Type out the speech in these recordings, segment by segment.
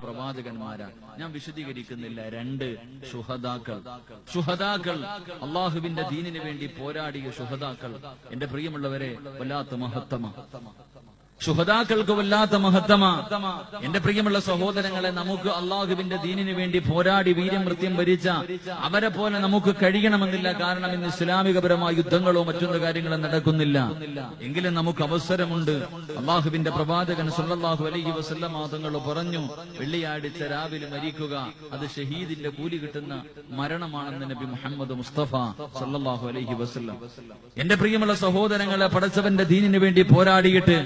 പ്രവാചകന്മാരാണ്. ഞാൻ വിശദീകരിക്കുന്നില്ല. 2 ശുഹദാക്കൾ, അള്ളാഹുവിന്റെ ദീനിന് വേണ്ടി പോരാടിയ ശുഹദാക്കൾ. എന്റെ പ്രിയമുള്ളവരെ, വല്ലാത്ത മഹത്തമ ശുഹദാക്കൾക്ക്, വല്ലാത്ത മഹത്തമ. എന്റെ പ്രിയമുള്ള സഹോദരങ്ങളെ, നമുക്ക് അള്ളാഹുവിന്റെ ദീനിന് വേണ്ടി പോരാടി വീരമൃത്യം വരിച്ച അവരെ പോലെ നമുക്ക് കഴിയണമെന്നില്ല. കാരണം ഇന്ന് ഇസ്ലാമികപരമായ യുദ്ധങ്ങളോ മറ്റൊരു കാര്യങ്ങളോ നടക്കുന്നില്ല. എങ്കിലും നമുക്ക് അവസരമുണ്ട്. അള്ളാഹുവിന്റെ പ്രവാചകൻ സല്ലല്ലാഹു അലൈഹി വസല്ലം തങ്ങൾ പറഞ്ഞു, വെള്ളിയാഴ്ച രാവിലെ മരിക്കുക അത് ഷഹീദിന്റെ കൂലി കിട്ടുന്ന മരണമാണെന്ന് നബി മുഹമ്മദ് മുസ്തഫ സല്ലല്ലാഹു അലൈഹി വസല്ലം. എന്റെ പ്രിയമുള്ള സഹോദരങ്ങളെ, പടച്ചവന്റെ ദീനിന് വേണ്ടി പോരാടിയിട്ട്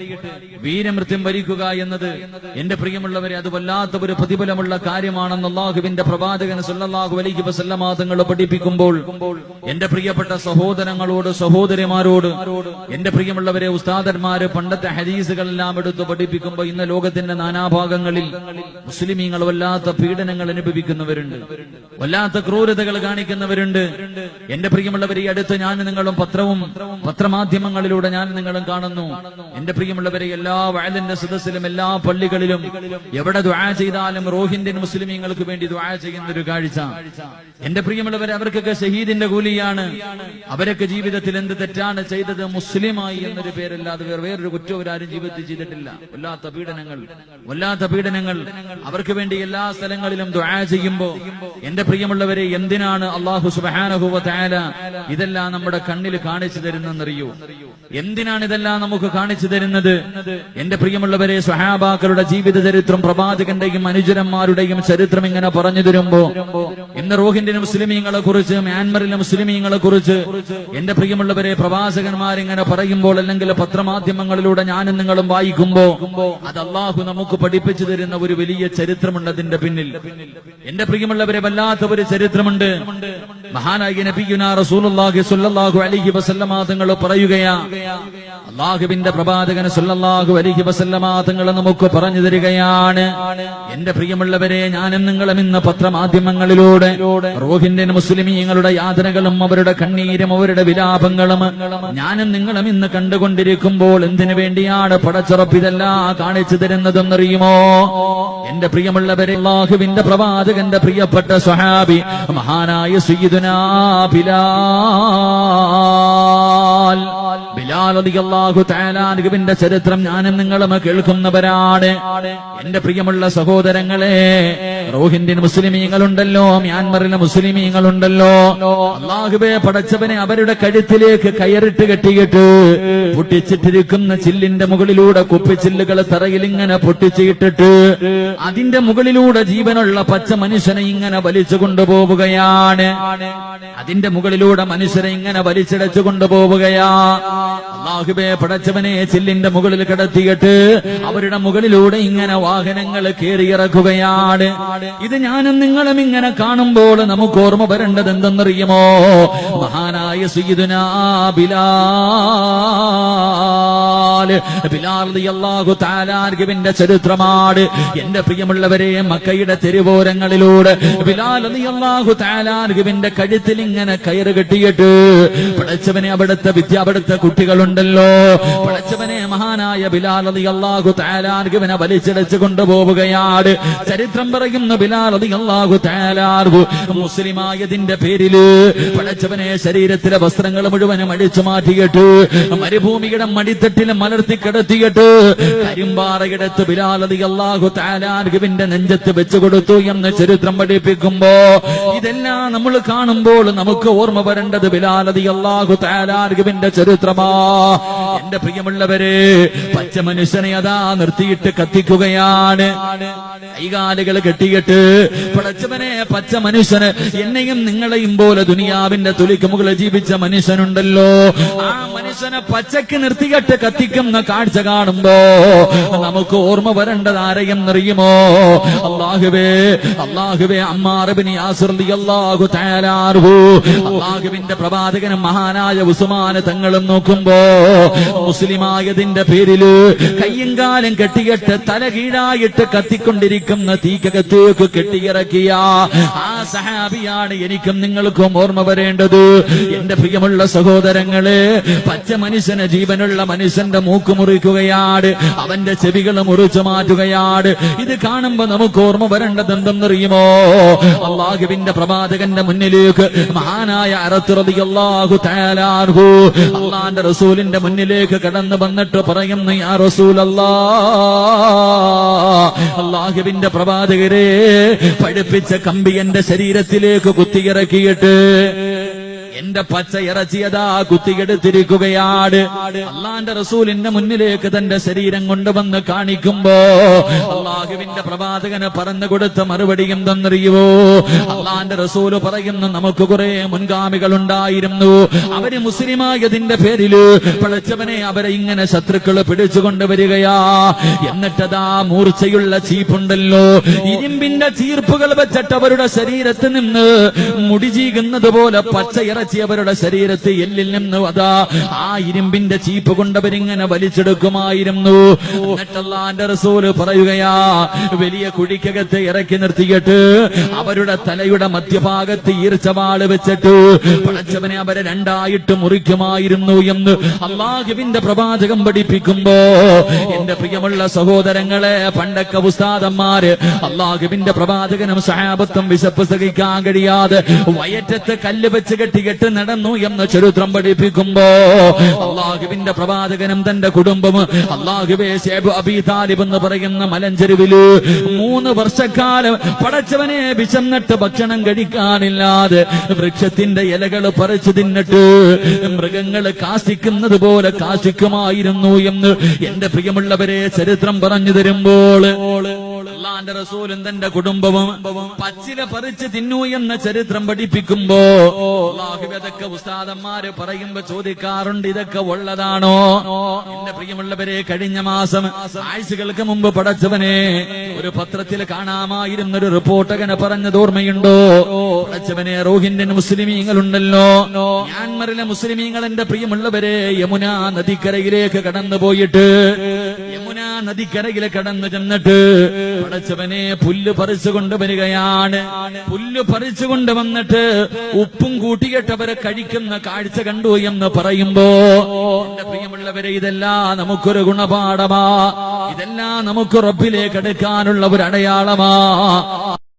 വീരമൃത്യം വരിക്കുക എന്നത്, എന്റെ പ്രിയമുള്ളവരെ, അത് വല്ലാത്ത ഒരു പ്രതിഫലമുള്ള കാര്യമാണെന്ന് അല്ലാഹുവിന്റെ പ്രവാചകൻ സല്ലല്ലാഹു അലൈഹി വസല്ലം തങ്ങൾ പഠിപ്പിക്കുമ്പോൾ, എന്റെ പ്രിയപ്പെട്ട സഹോദരങ്ങളോട്, സഹോദരിമാരോട്, എന്റെ പ്രിയമുള്ളവരെ, ഉസ്താദന്മാര് പണ്ടത്തെ ഹദീസുകളെല്ലാം എടുത്ത് പഠിപ്പിക്കുമ്പോൾ ഇന്ന് ലോകത്തിന്റെ നാനാഭാഗങ്ങളിൽ മുസ്ലിമീങ്ങൾ വല്ലാത്ത പീഡനങ്ങൾ അനുഭവിക്കുന്നവരുണ്ട്, വല്ലാത്ത ക്രൂരതകൾ കാണിക്കുന്നവരുണ്ട്. എന്റെ പ്രിയമുള്ളവരെ, ഈ അടുത്ത് ഞാൻ നിങ്ങളും പത്രമാധ്യമങ്ങളിലൂടെ ഞാൻ നിങ്ങളും കാണുന്നു. എന്റെ പ്രിയമുള്ളവരെ, എല്ലാ വഅലിന്റെ സദസ്സിലും എല്ലാ പള്ളികളിലും എവിടെ ദുആ ചെയ്താലും റോഹിൻഗ്യൻ മുസ്ലിമീങ്ങൾക്ക് വേണ്ടി ദുആ ചെയ്യുന്ന ഒരു കാഴ്ച. എന്റെ പ്രിയമുള്ളവരെ, അവർക്കൊക്കെ ഷഹീദിന്റെ കൂലിയാണ്. അവരൊക്കെ ജീവിതത്തിൽ എന്ത് തെറ്റാണ് ചെയ്തത്? മുസ്ലിമായി എന്നൊരു പേരല്ലാതെ വേറൊരു കുറ്റം അവരാരും ജീവിതത്തിൽ ചെയ്തിട്ടില്ല. വല്ലാത്ത പീഡനങ്ങൾ അവർക്ക് വേണ്ടി എല്ലാ സ്ഥലങ്ങളിലും ദുആ ചെയ്യുമ്പോ, എന്റെ പ്രിയമുള്ളവരെ, എന്തിനാണ് അല്ലാഹു സുബ്ഹാനഹു വ തആല ഇതെല്ലാം നമ്മുടെ കണ്ണിൽ കാണിച്ചു തരുന്നതെന്നറിയോ? എന്തിനാണ് ഇതെല്ലാം നമുക്ക് കാണിച്ചു തരുന്നത്? എന്റെ പ്രിയമുള്ളവരെ, സ്വഹാബാക്കളുടെ ജീവിത ചരിത്രം, പ്രവാചകന്റെയും അനുചരന്മാരുടെയും ചരിത്രം ഇങ്ങനെ പറഞ്ഞു തരുമ്പോ, ഇന്ന് റോഹിൻഗ്യൻ മുസ്ലിമീങ്ങളെ കുറിച്ച്, മ്യാൻമറിലെ മുസ്ലിമീങ്ങളെ കുറിച്ച് എന്റെ പ്രിയമുള്ളവരെ, പ്രവാചകന്മാരിങ്ങനെ പറയുമ്പോൾ, അല്ലെങ്കിൽ പത്രമാധ്യമങ്ങളിലൂടെ ഞാനും നിങ്ങളും വായിക്കുമ്പോ, അത് അല്ലാഹു നമുക്ക് പഠിപ്പിച്ചു തരുന്ന ഒരു വലിയ ചരിത്രമുണ്ട് അതിന്റെ പിന്നിൽ. എന്റെ പ്രിയമുള്ളവരെ, വല്ലാത്ത ഒരു ചരിത്രമുണ്ട്. മഹാനായ നബിയുനാ റസൂലുള്ളാഹി സ്വല്ലല്ലാഹു അലൈഹി വസല്ലമ തങ്ങൾ പറയുകയാ, അല്ലാഹുവിന്റെ പ്രവാചകൻ സ്വല്ലല്ലാഹു അലൈഹി വസല്ലമ തങ്ങൾ നമുക്ക് പറഞ്ഞു തരികയാണ്, എന്റെ പ്രിയമുള്ളവരെ, ഞാനും നിങ്ങളും ഇന്ന് പത്രമാധ്യമങ്ങളിലൂടെ റോഹിൻഗ്യൻ മുസ്ലിമീങ്ങളുടെ യാതനകളും അവരുടെ കണ്ണീരും അവരുടെ വിലാപങ്ങളും ഞാനും നിങ്ങളും ഇന്ന് കണ്ടുകൊണ്ടിരിക്കുമ്പോൾ, എന്തിനു വേണ്ടിയാണ് പടച്ചുറപ്പ് ഇതെല്ലാം കാണിച്ചു തരുന്നതെന്നറിയുമോ? എന്റെ പ്രിയമുള്ളവരെ, അല്ലാഹുവിന്റെ പ്രവാചകന്റെ പ്രിയപ്പെട്ട സ്വഹാബി മഹാനായ സയ്യിദുനാ ബിലാൽ റളിയല്ലാഹു തആല അൻഹുവിന്റെ ചരിത്രം ഞാനും നിങ്ങളും കേൾക്കുന്നവരാണ്. എന്റെ പ്രിയമുള്ള സഹോദരങ്ങളെ, റോഹിൻഗ്യൻ മുസ്ലിമീങ്ങളുണ്ടല്ലോ, മ്യാൻമറിലെ മുസ്ലിമീങ്ങളുണ്ടല്ലോ, അല്ലാഹുവേ പടച്ചവനെ, അവരുടെ കഴുത്തിലേക്ക് കയറിട്ട് കെട്ടിയിട്ട് പൊട്ടിച്ചിട്ടിരിക്കുന്ന ചില്ലിന്റെ മുകളിലൂടെ കുപ്പിച്ചില്ലുകൾ തറയിൽ ഇങ്ങനെ പൊട്ടിച്ചിട്ടിട്ട് അതിന്റെ മുകളിലൂടെ ജീവനുള്ള പച്ച മനുഷ്യനെ ഇങ്ങനെ വലിച്ചു കൊണ്ടുപോവുകയാണ്. അതിന്റെ മുകളിലൂടെ മനുഷ്യരെ ഇങ്ങനെ വലിച്ചിടച്ചു കൊണ്ടുപോവുകയാ. അല്ലാഹുവേ പടച്ചവനെ, ചില്ലിന്റെ മുകളിൽ കിടത്തിയിട്ട് അവരുടെ മുകളിലൂടെ ഇങ്ങനെ വാഹനങ്ങൾ കയറിയിറക്കുകയാണ്. ഇത് ഞാനും നിങ്ങളും ഇങ്ങനെ കാണുമ്പോൾ നമുക്ക് ഓർമ്മ വരേണ്ടത് എന്തെന്നറിയുമോ? മഹാനായ സയ്യിദുനാ ബിലാൽ റളിയല്ലാഹു തആല അൻഹുവിന്റെ ചരിത്രമാണ്. എന്റെ പ്രിയമുള്ളവരെ, മക്കയുടെ തെരുവോരങ്ങളിലൂടെ ബിലാൽ റളിയല്ലാഹു തആല അൻഹുവിന്റെ കഴുത്തിൽ ഇങ്ങനെ കയറ് കെട്ടിയിട്ട്, പടച്ചവനെ, അവിടുത്തെ കുട്ടികളുണ്ടല്ലോ, പടച്ചവനെ, മഹാനായ ബിലാൽ റളിയല്ലാഹു തആല അൻഹുവിനെ വലിച്ചിടച്ചു കൊണ്ടുപോവുകയാണ്. ചരിത്രം പറയുന്ന ബിലാൽ റളിയല്ലാഹു തആല അൻഹു മുസ്ലിമായതിന്റെ പേരില് പടച്ചവനെ ശരീരത്തിലെ വസ്ത്രങ്ങൾ മുഴുവനും അടിച്ചു മാറ്റിയിട്ട് മരുഭൂമിയുടെ മടിത്തട്ടിൽ മലർത്തി കിടത്തിയിട്ട് കരിമ്പാറയെടുത്ത് ബിലാൽ റളിയല്ലാഹു തആല അൻഹുവിന്റെ നെഞ്ചത്ത് വെച്ചു കൊടുത്തു എന്ന് ചരിത്രം പഠിപ്പിക്കുമ്പോ, ഇതെല്ലാം നമ്മൾ കാണുമ്പോൾ നമുക്ക് ഓർമ്മ വരേണ്ടത് ബിലാൽ റളിയല്ലാഹു തആല അൻഹുവിന്റെ ചരിത്രമാ. എന്റെ പ്രിയമുള്ളവരെ, പച്ച മനുഷ്യനെ അതാ നിർത്തിയിട്ട് കത്തിക്കുകയാണ്. കൈകാലുകൾ കെട്ടിയിട്ട്, പടച്ചവനെ, പച്ച മനുഷ്യന്, എന്നെയും നിങ്ങളെയും പോലെ ദുനിയാവിന്റെ തുലിക്ക് മുകളിൽ ജീവിച്ച മനുഷ്യനുണ്ടല്ലോ, ആ മനുഷ്യനെ പച്ചക്ക് നിർത്തിയിട്ട് കത്തിക്കുന്ന കാഴ്ച കാണുമ്പോ നമുക്ക് ഓർമ്മ വരേണ്ടത് ആരെയെന്നറിയുമോ? അല്ലാഹുവേ, അമ്മാർ ഇബ്നു യാസിർ റളിയല്ലാഹു തആല അൻഹു, അല്ലാഹുവിന്റെ പ്രവാചകനും മഹാനായ ഉസ്മാൻ തങ്ങളും നോക്കുമ്പോ, മുസ്ലിമായതിന്റെ പേരില് കയ്യും കാലും കെട്ടിയിട്ട് തല കീഴായിട്ട് കത്തിക്കൊണ്ടിരിക്കുന്ന തീക്കകത്തേക്ക് കെട്ടിയിറക്കിയ ആ സഹാബിയാണ് എനിക്കും നിങ്ങൾക്കും ഓർമ്മ വരേണ്ടത്. എന്റെ പ്രിയമുള്ള സഹോദരങ്ങളെ, പച്ച മനുഷ്യന്, ജീവനുള്ള മനുഷ്യന്റെ മൂക്ക് മുറിക്കുകയാണ്, അവന്റെ ചെവികൾ മുറിച്ചു മാറ്റുകയാണ്. ഇത് കാണുമ്പോ നമുക്ക് ഓർമ്മ വരേണ്ടത് എന്തെന്നറിയുമോ? അള്ളാഹുവിന്റെ പ്രവാചകന്റെ മുന്നിലേക്ക് മഹാനായ അറത്ത് റളിയല്ലാഹു തആല അൻഹു അള്ളാന്റെ റസൂലിന്റെ മുന്നിലേക്ക് കടന്നു വന്നിട്ട് പറയുന്നു, യാ റസൂലല്ലാഹ്, അള്ളാഹുവിന്റെ പ്രവാചകരെ, പഠിപ്പിച്ച കമ്പി എന്റെ ശരീരത്തിലേക്ക് കുത്തിയിറക്കിയിട്ട് എന്റെ പച്ച ഇറച്ചിയതാ കുത്തിയെടുത്തിരിക്കുകയാണ്. അള്ളാന്റെ റസൂലിന്റെ മുന്നിലേക്ക് തന്റെ ശരീരം കൊണ്ടുവന്ന് കാണിക്കുമ്പോ അള്ളാഹുവിന്റെ പ്രവാചകന് പറഞ്ഞു കൊടുത്ത മറുപടി എന്തെന്നറിയുവോ? അള്ളാന്റെ റസൂല് പറയുന്നു, നമുക്ക് കുറെ മുൻഗാമികൾ ഉണ്ടായിരുന്നു, അവര് മുസ്ലിമായതിന്റെ പേരില് പടച്ചവനെ അവരെ ഇങ്ങനെ ശത്രുക്കള് പിടിച്ചുകൊണ്ടുവരികയാ. എന്നിട്ടതാ മൂർച്ചയുള്ള ചീപ്പുണ്ടല്ലോ, ഇരുമ്പിന്റെ ചീർപ്പുകൾ വെച്ചിട്ട് അവരുടെ ശരീരത്തിൽ നിന്ന് മുടി ചീകുന്നത് പോലെ പച്ച അവരുടെ ശരീരത്തെ എല്ലിൽ നിന്ന് അതാ ആ ഇരുമ്പിന്റെ ചീപ്പ് കൊണ്ടവരിങ്ങനെ വലിച്ചെടുക്കുമായിരുന്നു. എന്നിട്ടല്ലാന്റെ റസൂല് പറയുകയാ, വലിയ കുഴിക്കകത്ത് ഇറക്കി നിർത്തിയിട്ട് അവരുടെ തലയുടെ മധ്യഭാഗത്ത് ഈർച്ചവാള് വെച്ചിട്ട് പടച്ചവനെ അവരെ രണ്ടായിട്ട് മുറിക്കുമായിരുന്നു എന്ന് അള്ളാഹുവിന്റെ പ്രവാചകം പഠിപ്പിക്കുമ്പോ, എന്റെ പ്രിയമുള്ള സഹോദരങ്ങളെ, പണ്ടൊക്കെ ഉസ്താദന്മാര് അള്ളാഹുവിന്റെ പ്രവാചകനും സഹാബത്തും വിശപ്പ് സഹിക്കാൻ കഴിയാതെ വയറ്റത്ത് കല്ല് വെച്ച് കെട്ടിയിട്ട് നടന്നു എന്ന് ചരിത്രം പഠിപ്പിക്കുമ്പോ അള്ളാഹുവിന്റെ പ്രവാചകനും തന്റെ കുടുംബം അള്ളാഹുവേ ശൈബ് അബീ താലിബ് എന്ന് പറയുന്ന മലഞ്ചെരുവില് 3 വർഷക്കാലം പടച്ചവനെ വിശന്നിട്ട് ഭക്ഷണം കഴിക്കാനില്ലാതെ വൃക്ഷത്തിന്റെ ഇലകൾ പറിച്ചു തിന്നിട്ട് മൃഗങ്ങൾ കാശിക്കുന്നത് പോലെ കാശിക്കുമായിരുന്നു എന്ന് എന്റെ പ്രിയമുള്ളവരെ ചരിത്രം പറഞ്ഞു തരുമ്പോൾ അള്ളാന്റെ റസൂലും തന്റെ കുടുംബവും പച്ചില പറിച്ച് തിന്നു എന്ന ചരിത്രം പഠിപ്പിക്കുമ്പോ അതൊക്കെ ഉസ്താദന്മാര് പറയുമ്പോ ചോദിക്കാറുണ്ട്, ഇതൊക്കെ ഉള്ളതാണോ? എന്റെ പ്രിയമുള്ളവരെ, കഴിഞ്ഞ മാസം ആഴ്ചകൾക്ക് മുമ്പ് പടച്ചവനെ ഒരു പത്രത്തിൽ കാണാമായിരുന്നൊരു റിപ്പോർട്ടകനെ പറഞ്ഞത് ഓർമ്മയുണ്ടോ? പടച്ചവനെ, റോഹിൻഗ്യൻ മുസ്ലിമീങ്ങളുണ്ടല്ലോ, മ്യാൻമറിലെ മുസ്ലിമീങ്ങൾ എന്റെ പ്രിയമുള്ളവരെ യമുന നദിക്കരയിലേക്ക് കടന്നു പോയിട്ട് യമുന നദിക്കരയിലെ കടന്നു ചെന്നിട്ട് പടച്ചവനെ പുല്ല് പറിച്ചു കൊണ്ടുവരികയാണ്. പുല്ല് പറിച്ചു കൊണ്ടുവന്നിട്ട് ഉപ്പും കൂട്ടിയിട്ട് അവരെ കഴിക്കുന്ന കാഴ്ച കണ്ടു എന്ന് പറയുമ്പോ എന്റെ പ്രിയമുള്ളവരെ, ഇതെല്ലാം നമുക്കൊരു ഗുണപാഠമാ, ഇതെല്ലാം നമുക്ക് റബ്ബിലേക്ക് അടുക്കാനുള്ള ഒരു അടയാളമാ.